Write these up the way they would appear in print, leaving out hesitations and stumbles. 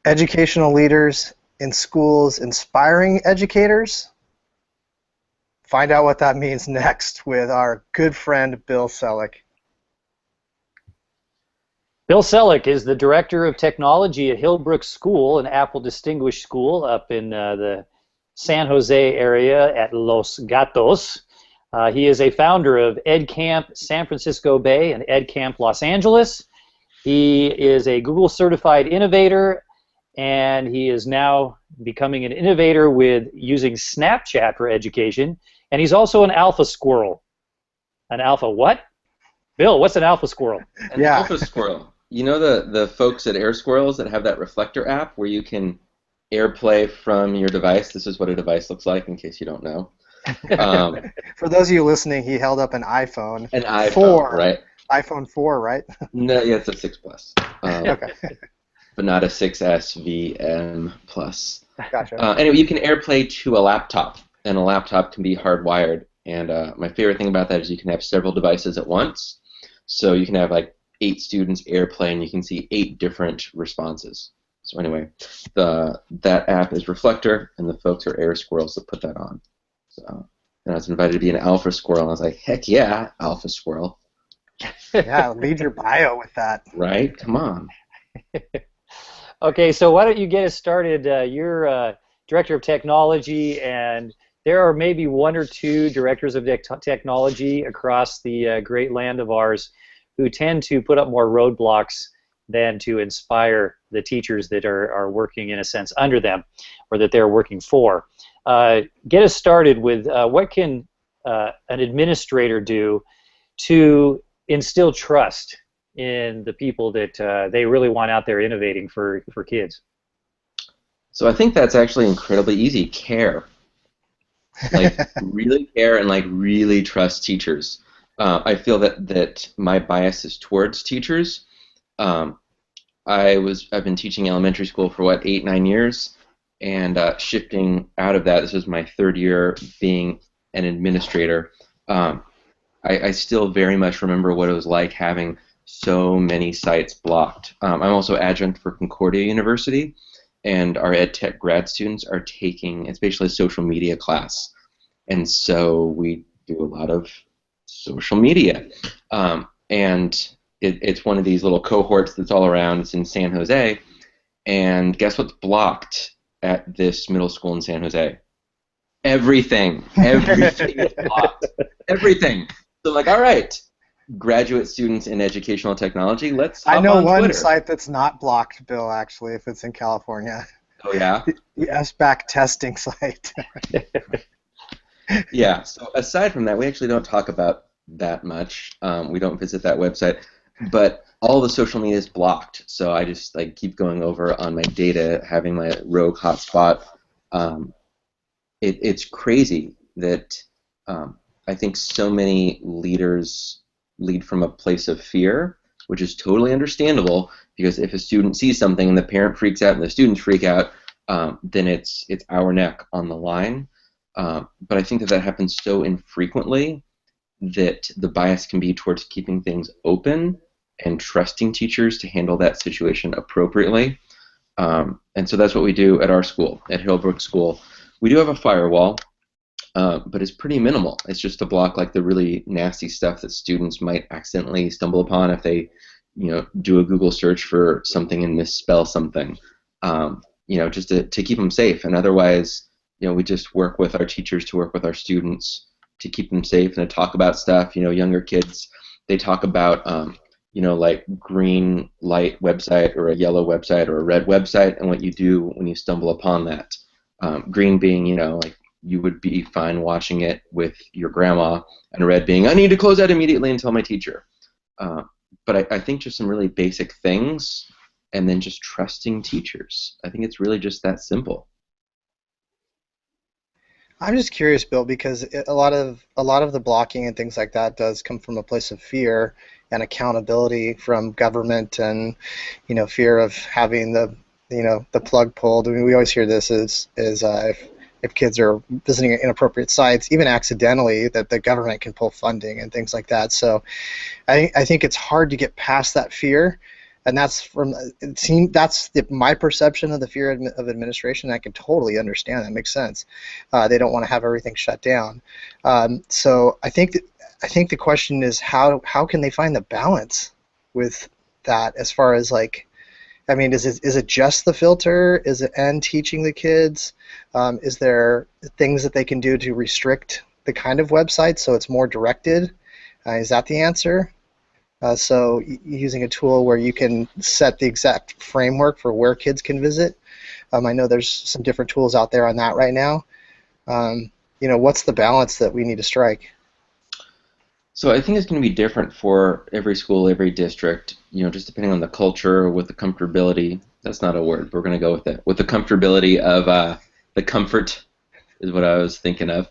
Educational leaders in schools inspiring educators. Find out what that means next with our good friend Bill Selak. Bill Selak is the Director of Technology at Hillbrook School, an Apple Distinguished School up in the San Jose area at Los Gatos. He is a founder of EdCamp San Francisco Bay and EdCamp Los Angeles. He is a Google certified innovator, and he is now becoming an innovator with using Snapchat for education. And he's also an alpha squirrel. An alpha what? Bill, what's an alpha squirrel? An alpha squirrel. You know the folks at Air Squirrels that have that Reflector app where you can AirPlay from your device? This is what a device looks like, in case you don't know. For those of you listening, he held up an iPhone. An iPhone, 4, right? iPhone 4, right? No, yeah, it's a 6 Plus. Okay. But not a 6S VM Plus. Gotcha. Anyway, you can AirPlay to a laptop, and a laptop can be hardwired. And my favorite thing about that is you can have several devices at once. So you can have like 8 students AirPlay, and you can see 8 different responses. So anyway, that app is Reflector, and the folks are Air Squirrels that put that on. So, and I was invited to be an alpha squirrel, and I was like, heck yeah, alpha squirrel. Yeah, lead your bio with that. Right? Come on. Okay, so why don't you get us started? You're Director of Technology, and there are maybe 1 or 2 directors of technology across the great land of ours who tend to put up more roadblocks than to inspire the teachers that are working, in a sense, under them, or that they're working for. Get us started with what can an administrator do to instill trust in the people that they really want out there innovating for kids? So I think that's actually incredibly easy. Care. Like, really care and like really trust teachers. I feel that my bias is towards teachers. I've been teaching elementary school for 8-9 years, and shifting out of that. This was my 3rd year being an administrator. I still very much remember what it was like having so many sites blocked. I'm also adjunct for Concordia University, and our ed tech grad students are taking, it's basically a social media class, and so we do a lot of social media, and it's one of these little cohorts that's all around. It's in San Jose, and guess what's blocked at this middle school in San Jose? Everything is blocked. Everything. So like, all right, graduate students in educational technology, let's hop I know on one Twitter. site that's not blocked, Bill, actually, if it's in California. Oh, yeah? The SBAC testing site. Yeah, so aside from that, we actually don't talk about that much. We don't visit that website. But all the social media is blocked, so I just like keep going over on my data, having my rogue hotspot. It's crazy that I think so many leaders lead from a place of fear, which is totally understandable, because if a student sees something and the parent freaks out and the students freak out, then it's our neck on the line. But I think that happens so infrequently that the bias can be towards keeping things open and trusting teachers to handle that situation appropriately. And so that's what we do at our school, at Hillbrook School. We do have a firewall, but it's pretty minimal. It's just to block like the really nasty stuff that students might accidentally stumble upon if they, do a Google search for something and misspell something. Just to keep them safe. And otherwise, we just work with our teachers to work with our students to keep them safe and to talk about stuff. Younger kids, they talk about, like green light website or a yellow website or a red website, and what you do when you stumble upon that. Green being, like you would be fine watching it with your grandma, and red being, I need to close that immediately and tell my teacher. But I think just some really basic things, and then just trusting teachers. I think it's really just that simple. I'm just curious, Bill, because a lot of the blocking and things like that does come from a place of fear and accountability from government, and fear of having the plug pulled. I mean, we always hear this is if kids are visiting inappropriate sites, even accidentally, that the government can pull funding and things like that. So I think it's hard to get past that fear And that's my perception of the fear of administration. I can totally understand that. Makes sense. They don't want to have everything shut down. So I think the question is how can they find the balance with that, as far as like, I mean, is it just the filter? Is it and teaching the kids? Is there things that they can do to restrict the kind of website so it's more directed? Is that the answer? So using a tool where you can set the exact framework for where kids can visit. I know there's some different tools out there on that right now. What's the balance that we need to strike? So I think it's going to be different for every school, every district, just depending on the culture, with the comfortability. That's not a word, but we're going to go with it. With the comfortability of the comfort is what I was thinking of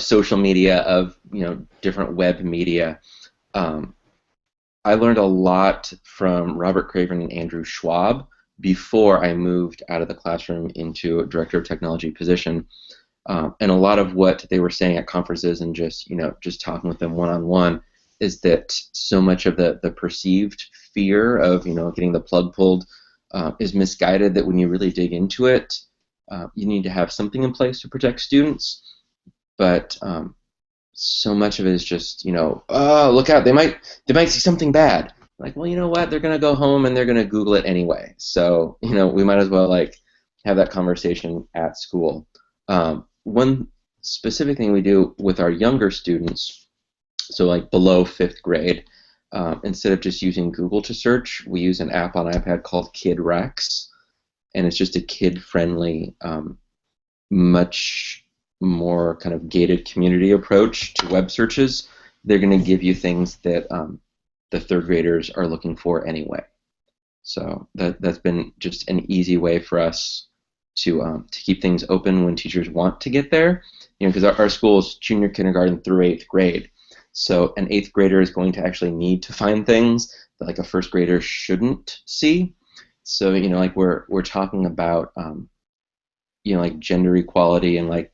social media, of, different web media. I learned a lot from Robert Craven and Andrew Schwab before I moved out of the classroom into a director of technology position. And a lot of what they were saying at conferences and just talking with them one-on-one is that so much of the perceived fear of getting the plug pulled is misguided, that when you really dig into it, you need to have something in place to protect students. But so much of it is just, oh, look out, they might see something bad. Like, well, you know what? They're going to go home and they're going to Google it anyway. So, we might as well have that conversation at school. One specific thing we do with our younger students, so below 5th grade, instead of just using Google to search, we use an app on iPad called KidRex, and it's just a kid-friendly, much more kind of gated community approach to web searches. They're going to give you things that the 3rd graders are looking for anyway. So that's been just an easy way for us to keep things open when teachers want to get there, because our school is junior kindergarten through 8th grade. So an 8th grader is going to actually need to find things that a 1st grader shouldn't see. So we're talking about gender equality and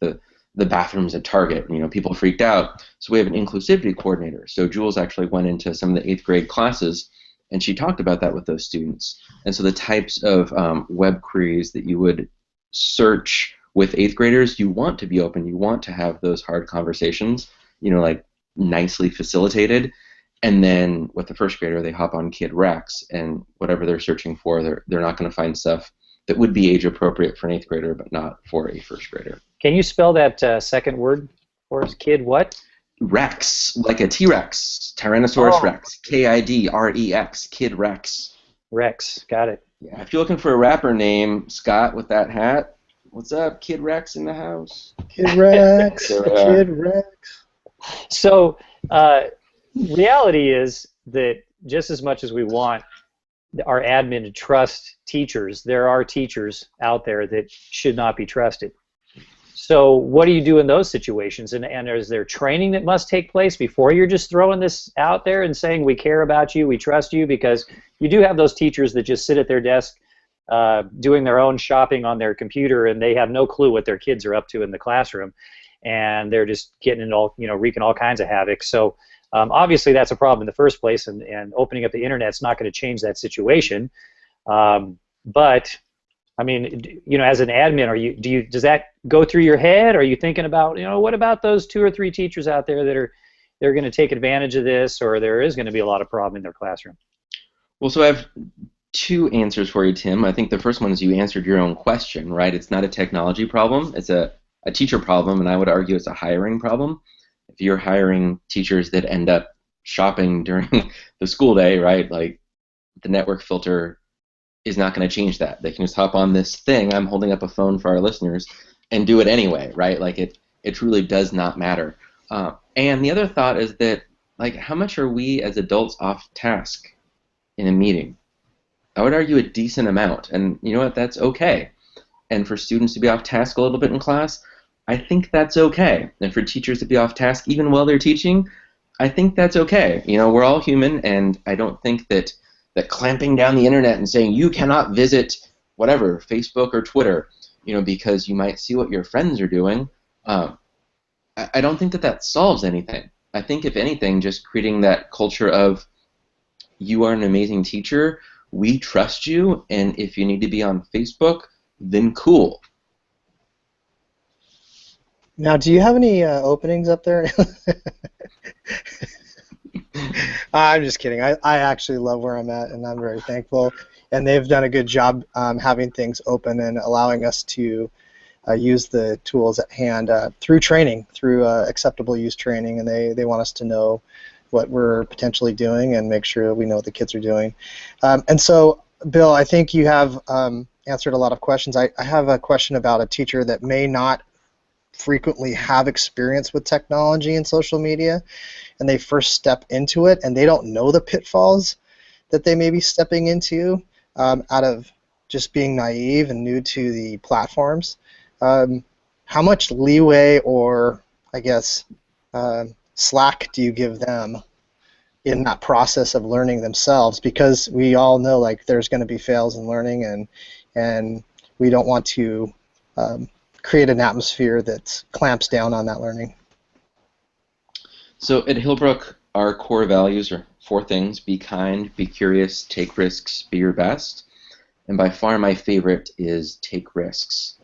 the bathrooms at Target. People freaked out. So we have an inclusivity coordinator. So Jules actually went into some of the 8th grade classes, and she talked about that with those students. And so the types of web queries that you would search with 8th graders, you want to be open. You want to have those hard conversations, nicely facilitated. And then with the 1st grader, they hop on KidRex, and whatever they're searching for, they're not going to find stuff that would be age appropriate for an 8th grader, but not for a 1st grader. Can you spell that second word for us? Kid what? Rex, like a T-Rex, Tyrannosaurus Rex, KIDREX, KidRex. Rex, got it. Yeah, if you're looking for a rapper name, Scott, with that hat, what's up, Kid Rex in the house? Kid Rex, Kid Rex. So, reality is that just as much as we want our admin to trust teachers, there are teachers out there that should not be trusted. So what do you do in those situations? And is there training that must take place before you're just throwing this out there and saying we care about you, we trust you? Because you do have those teachers that just sit at their desk doing their own shopping on their computer, and they have no clue what their kids are up to in the classroom, and they're just getting it all, wreaking all kinds of havoc. So obviously that's a problem in the first place, and opening up the internet's not going to change that situation. But I mean, as an admin, does that go through your head? Are you thinking about, what about those 2 or 3 teachers out there that they're going to take advantage of this, or there is going to be a lot of problem in their classroom? Well, so I have 2 answers for you, Tim. I think the first one is you answered your own question, right? It's not a technology problem. It's a teacher problem, and I would argue it's a hiring problem. If you're hiring teachers that end up shopping during the school day, right, the network filter is not going to change that. They can just hop on this thing. I'm holding up a phone for our listeners and do it anyway, right? It truly does not matter. And the other thought is that, how much are we as adults off task in a meeting? I would argue a decent amount, and you know what? That's okay. And for students to be off task a little bit in class, I think that's okay. And for teachers to be off task even while they're teaching, I think that's okay. We're all human, and I don't think that clamping down the internet and saying you cannot visit whatever, Facebook or Twitter, because you might see what your friends are doing, I don't think that solves anything. I think, if anything, just creating that culture of you are an amazing teacher. We trust you, and if you need to be on Facebook, then cool. Now, do you have any openings up there? I'm just kidding. I actually love where I'm at, and I'm very thankful. And they've done a good job having things open and allowing us to use the tools at hand through training, through acceptable use training, and they want us to know what we're potentially doing and make sure we know what the kids are doing. And so, Bill, I think you have answered a lot of questions. I have a question about a teacher that may not frequently have experience with technology and social media, and they first step into it, and they don't know the pitfalls that they may be stepping into out of just being naive and new to the platforms. How much leeway or, I guess, slack do you give them in that process of learning themselves? Because we all know, like, there's going to be fails in learning, and we don't want to create an atmosphere that clamps down on that learning. So at Hillbrook, our core values are 4 things: be kind, be curious, take risks, be your best. And by far my favorite is take risks.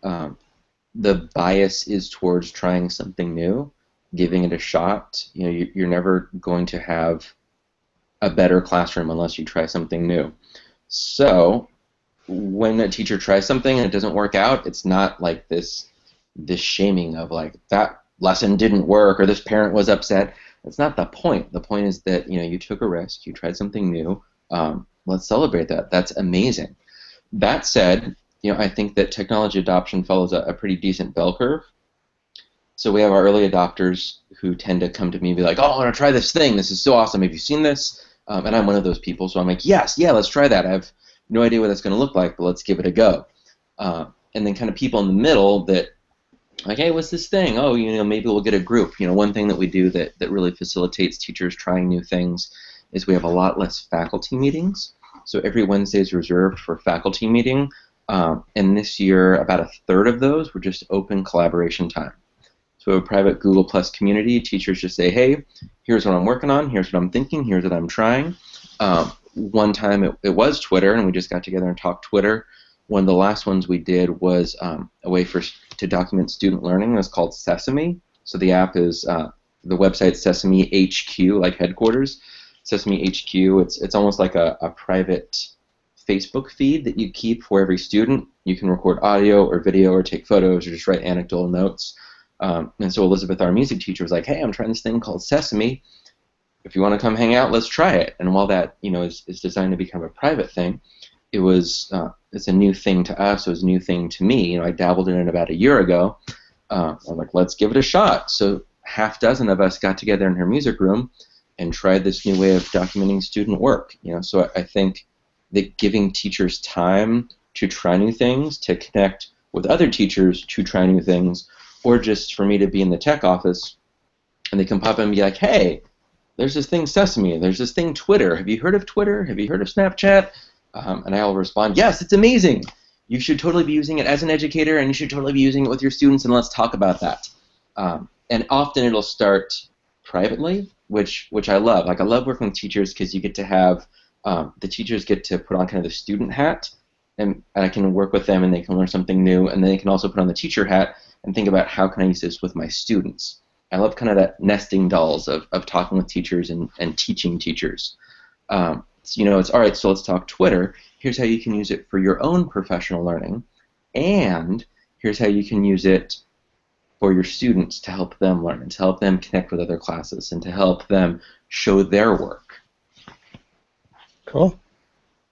The bias is towards trying something new, giving it a shot. You know, you're never going to have a better classroom unless you try something new. So when a teacher tries something and it doesn't work out, it's not like this shaming of like, that lesson didn't work or this parent was upset. That's not the point. The point is that, you know, you took a risk, you tried something new. Let's celebrate that. That's amazing. That said, you know, I think that technology adoption follows a pretty decent bell curve. So we have our early adopters who tend to come to me and be like, oh, I want to try this thing. This is so awesome. Have you seen this? And I'm one of those people, so I'm like, yes, yeah, let's try that. I have no idea what that's going to look like, but let's give it a go. And then kind of people in the middle that, like, hey, what's this thing? Oh, you know, maybe we'll get a group. You know, one thing that we do that really facilitates teachers trying new things is we have a lot less faculty meetings. So every Wednesday is reserved for faculty meeting. And this year, about a third of those were just open collaboration time. So we have a private Google Plus community. Teachers just say, hey, here's what I'm working on, here's what I'm thinking, here's what I'm trying. One time it was Twitter, and we just got together and talked Twitter. One of the last ones we did was a way to document student learning. It was called Sesame. So the app is, the website Sesame HQ, like headquarters. Sesame HQ, it's almost like a private Facebook feed that you keep for every student. You can record audio or video or take photos or just write anecdotal notes. And so Elizabeth, our music teacher, was like, hey, I'm trying this thing called Sesame. If you want to come hang out, let's try it. And while that, you know, is designed to become a private thing, it was it's a new thing to us. It was a new thing to me. You know, I dabbled in it about a year ago. I'm like, let's give it a shot. So half dozen of us got together in her music room and tried this new way of documenting student work. You know, so I think that giving teachers time to try new things, to connect with other teachers to try new things, or just for me to be in the tech office and they can pop in and be like, hey, there's this thing Sesame, there's this thing Twitter. Have you heard of Twitter? Have you heard of Snapchat? And I'll respond, yes, it's amazing. You should totally be using it as an educator, and you should totally be using it with your students, and let's talk about that. And often it'll start privately, which I love. Like, I love working with teachers because you get to have the teachers get to put on kind of the student hat, and I can work with them, and they can learn something new, and then they can also put on the teacher hat and think about how can I use this with my students. I love kind of that nesting dolls of talking with teachers and teaching teachers. So, you know, it's all right, so let's talk Twitter. Here's how you can use it for your own professional learning, and here's how you can use it for your students to help them learn and to help them connect with other classes and to help them show their work. Cool.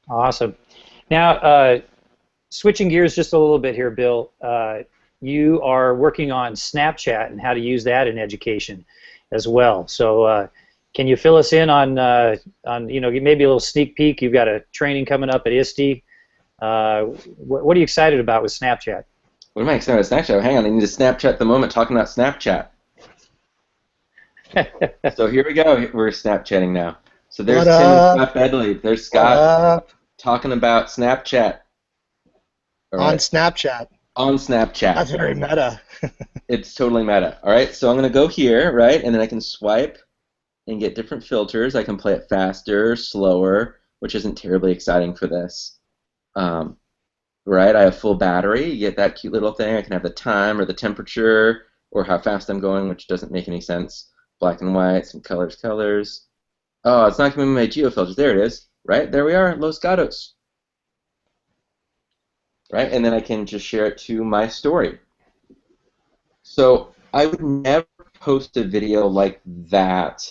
Awesome. Now, switching gears just a little bit here, Bill, you are working on Snapchat and how to use that in education as well. So can you fill us in on you know, maybe a little sneak peek? You've got a training coming up at ISTE. What are you excited about with Snapchat? What am I excited about Snapchat? Hang on, I need to Snapchat the moment talking about Snapchat. So here we go. We're Snapchatting now. So there's Tim and Scott Bedley. There's Scott talking about Snapchat. All right. On Snapchat. On Snapchat. That's very meta. It's totally meta. All right, so I'm going to go here, right, and then I can swipe and get different filters. I can play it faster, slower, which isn't terribly exciting for this. Um, right? I have full battery. You get that cute little thing. I can have the time or the temperature or how fast I'm going, which doesn't make any sense. Black and white, some colors, colors. Oh, it's not giving me my geofilters. There it is. Right? There we are. Los Gatos. Right? And then I can just share it to my story. So I would never post a video like that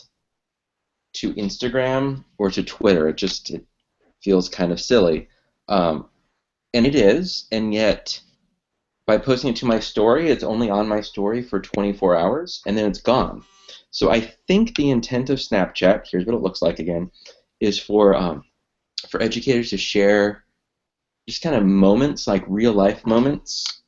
to Instagram or to Twitter. It feels kind of silly. And it is, and yet by posting it to my story, it's only on my story for 24 hours, and then it's gone. So I think the intent of Snapchat, here's what it looks like again, is for educators to share just kind of moments, like real-life moments.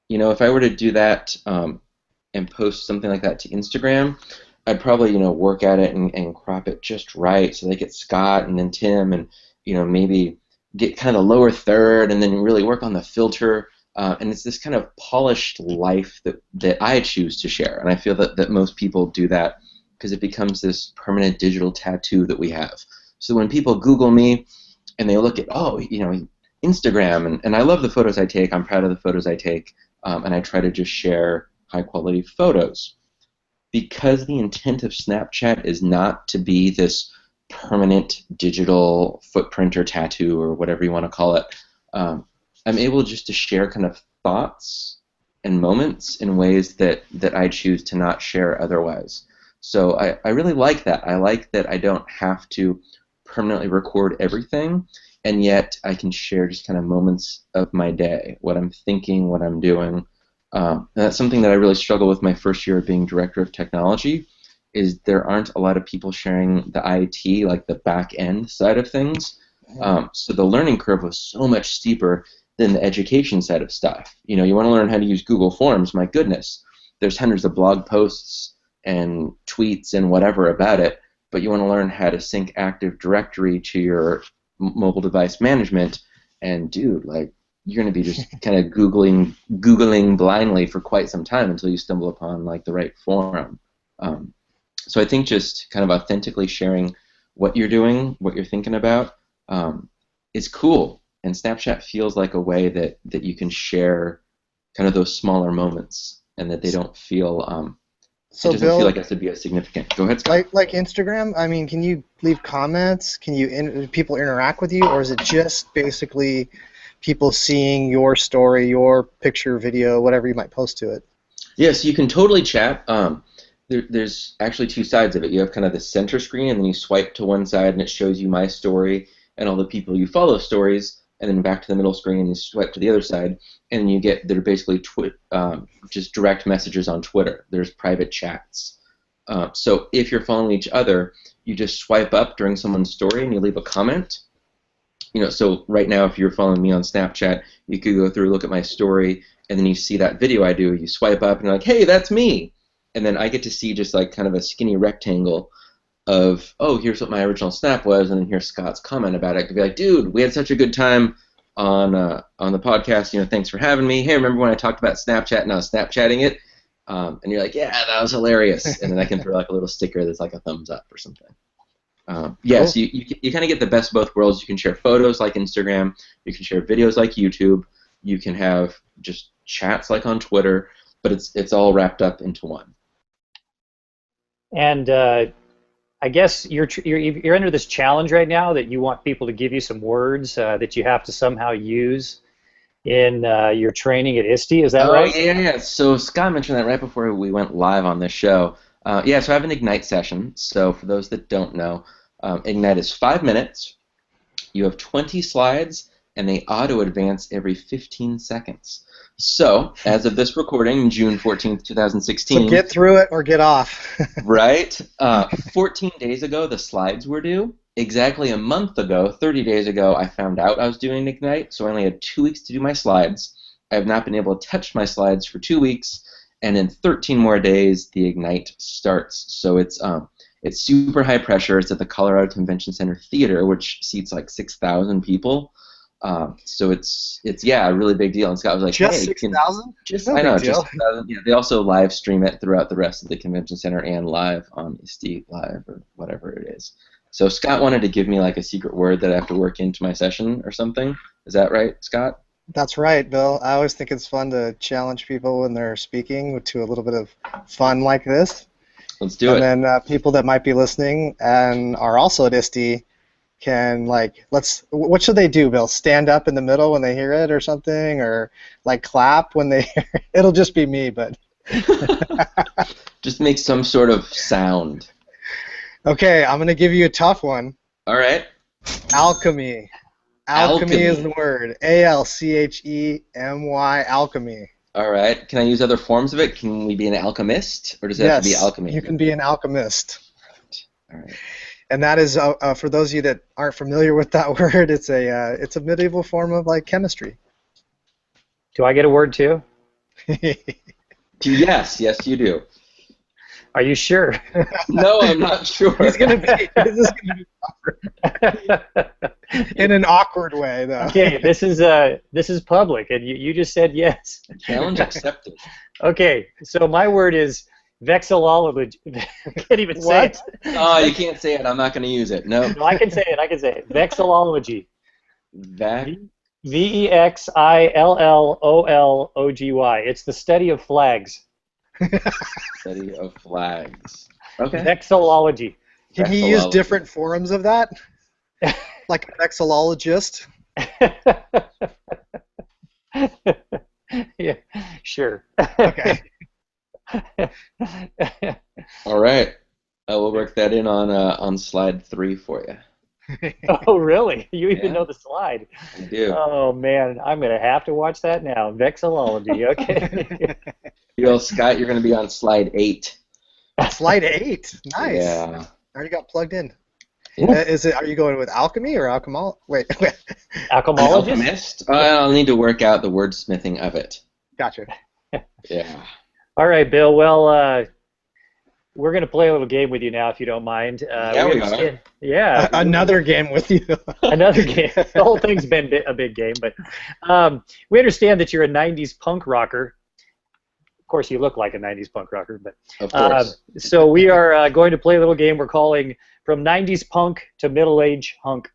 You know, if I were to do that and post something like that to Instagram, I'd probably, work at it and crop it just right so they get Scott and then Tim and, maybe get kind of lower third and then really work on the filter. And it's this kind of polished life that I choose to share. And I feel that most people do that because it becomes this permanent digital tattoo that we have. So when people Google me and they look at, Instagram, and I love the photos I take, I'm proud of the photos I take, and I try to just share high-quality photos. Because the intent of Snapchat is not to be this permanent digital footprint or tattoo or whatever you want to call it, I'm able just to share kind of thoughts and moments in ways that I choose to not share otherwise. So I really like that. I like that I don't have to permanently record everything, and yet I can share just kind of moments of my day, what I'm thinking, what I'm doing. And that's something that I really struggle with my first year of being director of technology, is there aren't a lot of people sharing the IT, like the back end side of things. So the learning curve was so much steeper than the education side of stuff. You want to learn how to use Google Forms, my goodness. There's hundreds of blog posts and tweets and whatever about it, but you want to learn how to sync Active Directory to your mobile device management, and dude, like, you're going to be just kind of Googling blindly for quite some time until you stumble upon like the right forum. So I think just kind of authentically sharing what you're doing, what you're thinking about, is cool. And Snapchat feels like a way that you can share kind of those smaller moments, and that they don't feel So it doesn't Bill, feel like it has to be as significant. Go ahead, Scott. like Instagram, I mean, can you leave comments? Can people interact with you, or is it just basically people seeing your story, your picture, video, whatever you might post to it? Yes, you can totally chat. There's actually two sides of it. You have kind of the center screen, and then you swipe to one side, and it shows you my story and all the people you follow stories, and then back to the middle screen, and you swipe to the other side, and you get, they're basically just direct messages on Twitter. There's private chats. So if you're following each other, you just swipe up during someone's story, and you leave a comment. So right now, if you're following me on Snapchat, you could go through, look at my story, and then you see that video I do. You swipe up, and you're like, hey, that's me. And then I get to see just like kind of a skinny rectangle of, oh, here's what my original snap was, and then here's Scott's comment about it. I could be like, dude, we had such a good time on the podcast. Thanks for having me. Hey, remember when I talked about Snapchat and I was Snapchatting it? And you're like, yeah, that was hilarious. And then I can throw like a little sticker that's like a thumbs up or something. Yes, Cool. you kind of get the best of both worlds. You can share photos like Instagram. You can share videos like YouTube. You can have just chats like on Twitter. But it's all wrapped up into one. And I guess you're under this challenge right now that you want people to give you some words that you have to somehow use in your training at ISTE. Is that right? Oh, yeah. So Scott mentioned that right before we went live on this show. So I have an Ignite session. So for those that don't know, Ignite is 5 minutes. You have 20 slides, and they auto-advance every 15 seconds. So, as of this recording, June 14th, 2016. So get through it or get off. Right? 14 days ago, the slides were due. Exactly a month ago, 30 days ago, I found out I was doing Ignite, so I only had 2 weeks to do my slides. I have not been able to touch my slides for 2 weeks, and in 13 more days, the Ignite starts. So it's super high pressure. It's at the Colorado Convention Center Theater, which seats like 6,000 people. So it's yeah, a really big deal. And Scott was like, Just hey, 6,000? just No I know, big deal. just 6,000. Yeah, they also live stream it throughout the rest of the convention center and live on ISTE Live or whatever it is. So Scott wanted to give me like a secret word that I have to work into my session or something. Is that right, Scott? That's right, Bill. I always think it's fun to challenge people when they're speaking to a little bit of fun like this. Let's do it. And then people that might be listening and are also at ISTE can, like, what should they do, Bill? Stand up in the middle when they hear it or something? Or, like, clap when they hear it? It'll just be me, but... Just make some sort of sound. Okay, I'm going to give you a tough one. All right. Alchemy. Alchemy is the word. ALCHEMY, alchemy. All right. Can I use other forms of it? Can we be an alchemist, or does it have to be alchemy? You can be an alchemist. All right. And that is, for those of you that aren't familiar with that word, it's a medieval form of, like, chemistry. Do I get a word too? Yes, you do. Are you sure? No, I'm not sure. This is gonna be awkward. In an awkward way, though. Okay, this is public, and you just said yes. Challenge accepted. Okay, so my word is vexillology. I can't even say it. Oh, you can't say it. I'm not going to use it. No. No, I can say it. Vexillology. VEXILLOLOGY. It's the study of flags. Study of flags. Okay. Vexillology. Can you use different forms of that? Like a vexillologist? Yeah, sure. Okay. All right. I will work that in on slide 3 for you. Oh, really? You even know the slide? I do. Oh, man. I'm going to have to watch that now. Vexillology. Okay. Scott, you're going to be on slide 8. Slide 8. Nice. Yeah. Already got plugged in. Yeah. Are you going with alchemy or alchemol? Wait. Alchemologist? Alchemist? I'll need to work out the wordsmithing of it. Gotcha. Yeah. All right, Bill. Well, we're going to play a little game with you now, if you don't mind. Yeah, we are. Yeah. Another game with you. Another game. The whole thing's been a big game, but we understand that you're a 90s punk rocker. Of course, you look like a 90s punk rocker, but of course. So we are going to play a little game we're calling From 90s Punk to Middle-Age Hunk.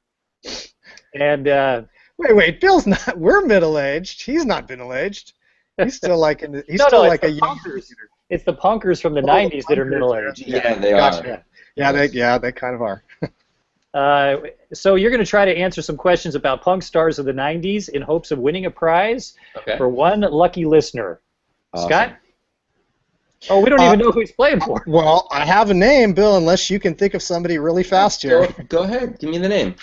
And wait, Bill's not. We're middle-aged. He's not middle-aged. He's still like a young. It's the punkers from the 90s that are middle-aged. Yeah, they gotcha. are. They kind of are. So you're going to try to answer some questions about punk stars of the 90s in hopes of winning a prize for one lucky listener. Awesome. Scott? Oh, we don't even know who he's playing for. Well, I have a name, Bill, unless you can think of somebody really fast here. Go ahead. Give me the name.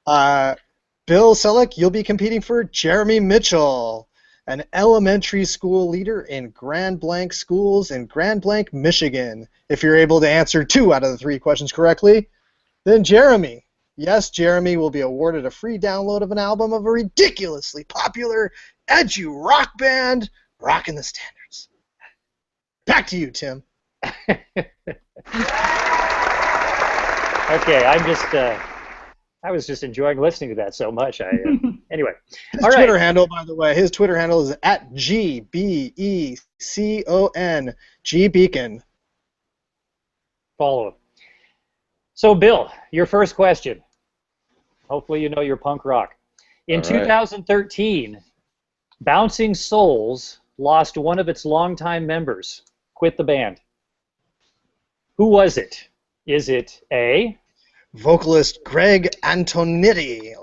Bill Selak, you'll be competing for Jeremy Mitchell, an elementary school leader in Grand Blanc schools in Grand Blanc, Michigan. If you're able to answer 2 out of the 3 questions correctly, then Jeremy, Jeremy will be awarded a free download of an album of a ridiculously popular edgy rock band, rocking the standards. Back to you, Tim. Okay, I was just enjoying listening to that so much. Anyway. His Twitter handle, by the way, his Twitter handle is at GBECON, GBeacon. Follow him. So, Bill, your first question. Hopefully you know your punk rock. In 2013, Bouncing Souls lost one of its longtime members. Quit the band. Who was it? Is it A? Vocalist Greg Antonitti.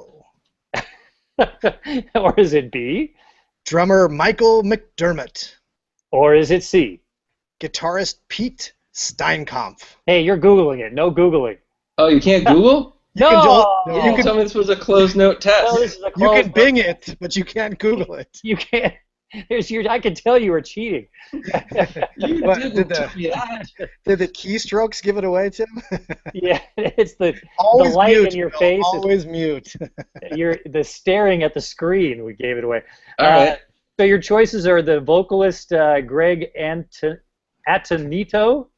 Or is it B? Drummer Michael McDermott. Or is it C? Guitarist Pete Steinkampf. Hey, you're Googling it. No Googling. Oh, you can't Google? No! You can tell me this was a closed note test. No, this is a you can Bing it, but you can't Google it. You can't. I can tell you were cheating. You didn't tell me that. Did the keystrokes give it away, Tim? Yeah, it's the always light mute, in your face. Always mute. The staring at the screen. We gave it away. All right. So your choices are the vocalist Greg Antonito,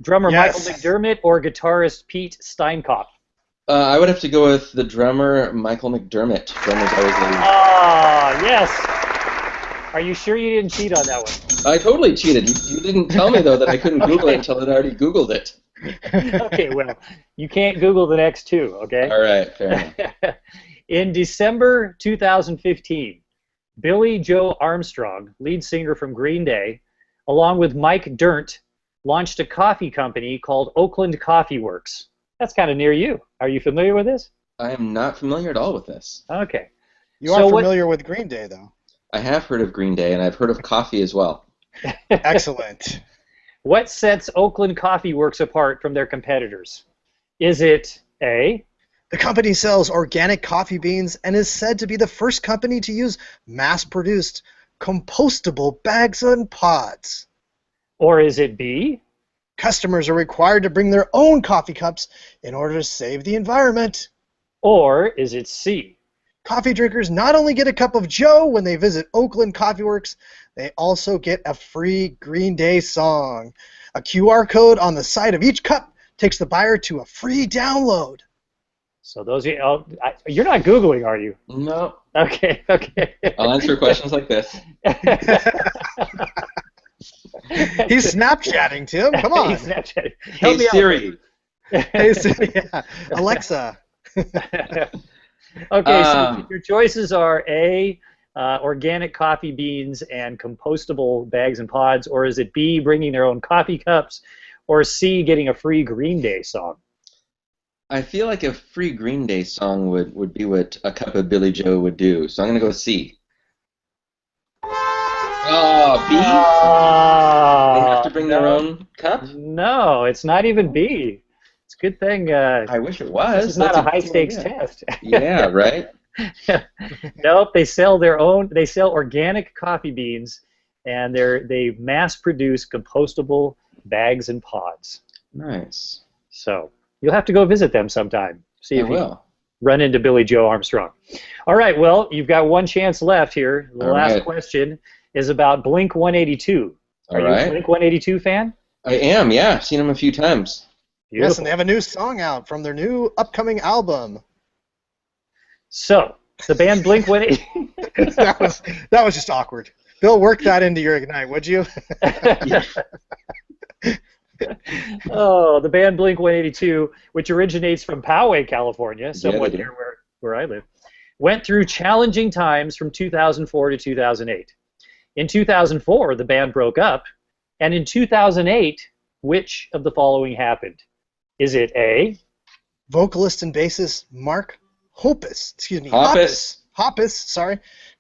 drummer Michael McDermott, or guitarist Pete Steinkopf. I would have to go with the drummer, Michael McDermott. Drummers always lead. Ah, yes. Are you sure you didn't cheat on that one? I totally cheated. You didn't tell me, though, that I couldn't Google it until I'd already Googled it. Okay, well, you can't Google the next two, okay? All right, fair enough. In December 2015, Billy Joe Armstrong, lead singer from Green Day, along with Mike Dirnt, launched a coffee company called Oakland Coffee Works. That's kind of near you. Are you familiar with this? I am not familiar at all with this. Okay. You are familiar with Green Day, though. I have heard of Green Day, and I've heard of coffee as well. Excellent. What sets Oakland Coffee Works apart from their competitors? Is it A? The company sells organic coffee beans and is said to be the first company to use mass-produced compostable bags and pods. Or is it B? Customers are required to bring their own coffee cups in order to save the environment. Or is it C? Coffee drinkers not only get a cup of Joe when they visit Oakland Coffee Works, they also get a free Green Day song. A QR code on the side of each cup takes the buyer to a free download. So those are, you're not Googling, are you? No. Okay. I'll answer questions like this. He's Snapchatting, Tim. Come on. He's Snapchatting. Hey, Siri. Hey, Siri. Yeah. Alexa. Okay, so your choices are A, organic coffee beans and compostable bags and pods, or is it B, bringing their own coffee cups, or C, getting a free Green Day song? I feel like a free Green Day song would be what a cup of Billy Joe would do, so I'm going to go with C. Oh, B? They have to bring their own cup? No, it's not even B. It's a good thing. I wish it was. This is not a high-stakes test. Yeah, right? Nope, they sell their own. They sell organic coffee beans, and they mass-produce compostable bags and pods. Nice. So you'll have to go visit them sometime. See if you run into Billy Joe Armstrong. All right, well, you've got one chance left here. The last question is about Blink 182. Are you a Blink 182 fan? I am, yeah. I've seen them a few times. Beautiful. Yes, and they have a new song out from their new upcoming album. So, the band Blink 182. that was just awkward. Bill, work that into your Ignite, would you? Oh, the band Blink 182, which originates from Poway, California, somewhat near where I live, went through challenging times from 2004 to 2008. In 2004, the band broke up, and in 2008, which of the following happened? Is it A? Vocalist and bassist Mark Hoppus,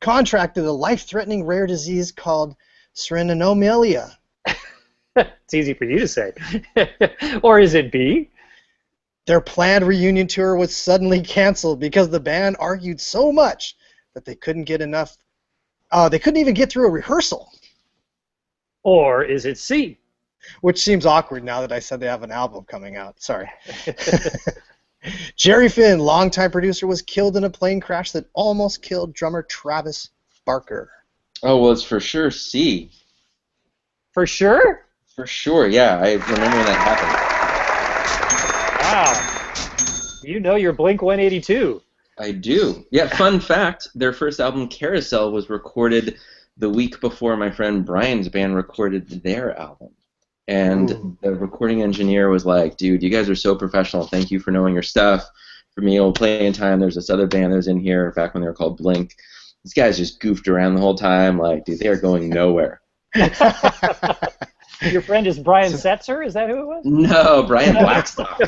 contracted a life-threatening rare disease called Sirenomelia. It's easy for you to say. Or is it B? Their planned reunion tour was suddenly canceled because the band argued so much that they couldn't get enough. They couldn't even get through a rehearsal. Or is it C? Which seems awkward now that I said they have an album coming out. Sorry. Jerry Finn, longtime producer, was killed in a plane crash that almost killed drummer Travis Barker. Oh, well, it's for sure C. For sure? For sure, yeah. I remember when that Wow. happened. You know your Blink 182. I do. Yeah, fun fact, their first album, Carousel, was recorded the week before my friend Brian's band recorded their album. And the recording engineer was like, dude, you guys are so professional. Thank you for knowing your stuff. For me, old playing time, there's this other band that was in here back when they were called Blink. These guys just goofed around the whole time. Like, dude, they are going nowhere. Your friend is Brian Setzer? Is that who it was? No, Brian Blackstock.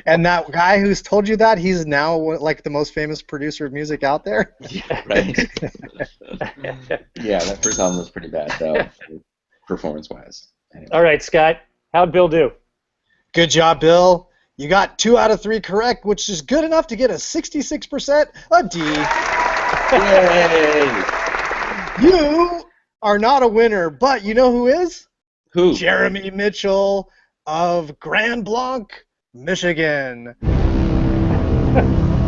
And that guy who's told you that, he's now like the most famous producer of music out there? Yeah, right. Yeah, that first album was pretty bad, though, performance-wise. Anyway. All right, Scott. How'd Bill do? Good job, Bill. You got 2 out of 3 correct, which is good enough to get a 66%, a D. Yay! You are not a winner, but you know who is? Who? Jeremy Mitchell of Grand Blanc, Michigan.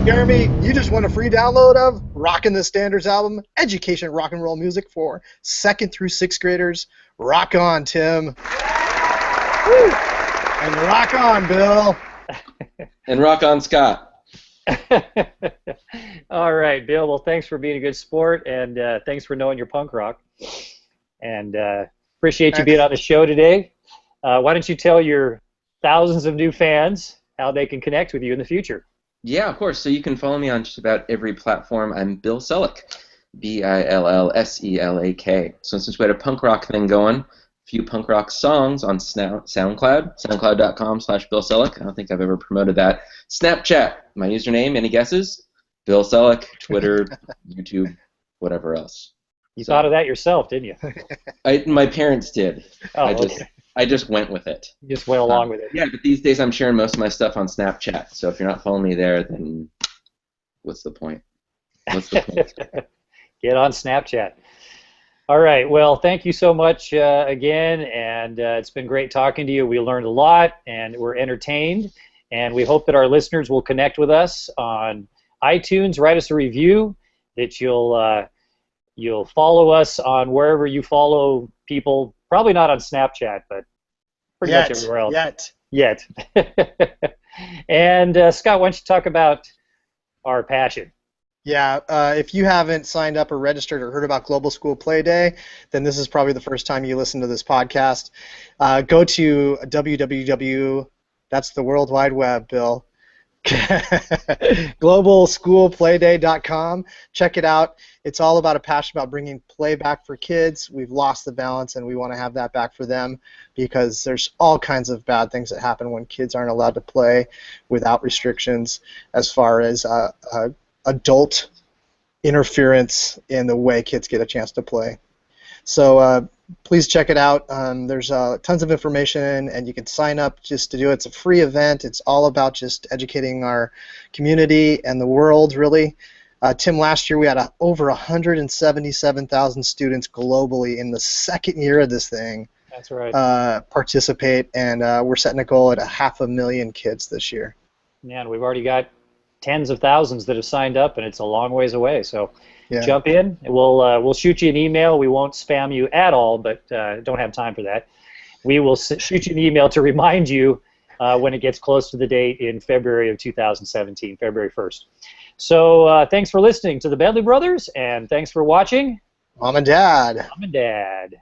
Jeremy, you just won a free download of Rockin' the Standards album, Education Rock and Roll Music for 2nd through 6th graders. Rock on, Tim. Woo! And rock on, Bill. And rock on, Scott. All right, Bill. Well, thanks for being a good sport, and thanks for knowing your punk rock. And appreciate you being on the show today. Why don't you tell your thousands of new fans how they can connect with you in the future? Yeah, of course. So you can follow me on just about every platform. I'm Bill Selak, BILLSELAK. So since we had a punk rock thing going, a few punk rock songs on SoundCloud, soundcloud.com/Bill Selak. I don't think I've ever promoted that. Snapchat, my username, any guesses? Bill Selak, Twitter, YouTube, whatever else. You thought of that yourself, didn't you? My parents did. Oh, I just went with it. You just went along with it. Yeah, but these days I'm sharing most of my stuff on Snapchat. So if you're not following me there, then what's the point? Get on Snapchat. All right. Well, thank you so much again, and it's been great talking to you. We learned a lot, and we're entertained, and we hope that our listeners will connect with us on iTunes. Write us a review, that you'll follow us on wherever you follow people. Probably not on Snapchat, but pretty much everywhere else. Yet. And Scott, why don't you talk about our passion? Yeah, if you haven't signed up or registered or heard about Global School Play Day, then this is probably the first time you listen to this podcast. Go to www, that's the World Wide Web, Bill, globalschoolplayday.com. Check it out. It's all about a passion about bringing play back for kids. We've lost the balance, and we want to have that back for them, because there's all kinds of bad things that happen when kids aren't allowed to play without restrictions, as far as adult interference in the way kids get a chance to play. So please check it out. There's tons of information, and you can sign up just to do it. It's a free event. It's all about just educating our community and the world, really. Tim, last year we had over 177,000 students globally in the second year of this thing. That's right. Participate, and we're setting a goal at 500,000 kids this year. Yeah, and we've already got tens of thousands that have signed up, and it's a long ways away. So jump in. We'll shoot you an email. We won't spam you at all, but don't have time for that. We will shoot you an email to remind you when it gets close to the date in February of 2017, February 1st. So thanks for listening to the Bedley Brothers, and thanks for watching. Mom and Dad. Mom and Dad.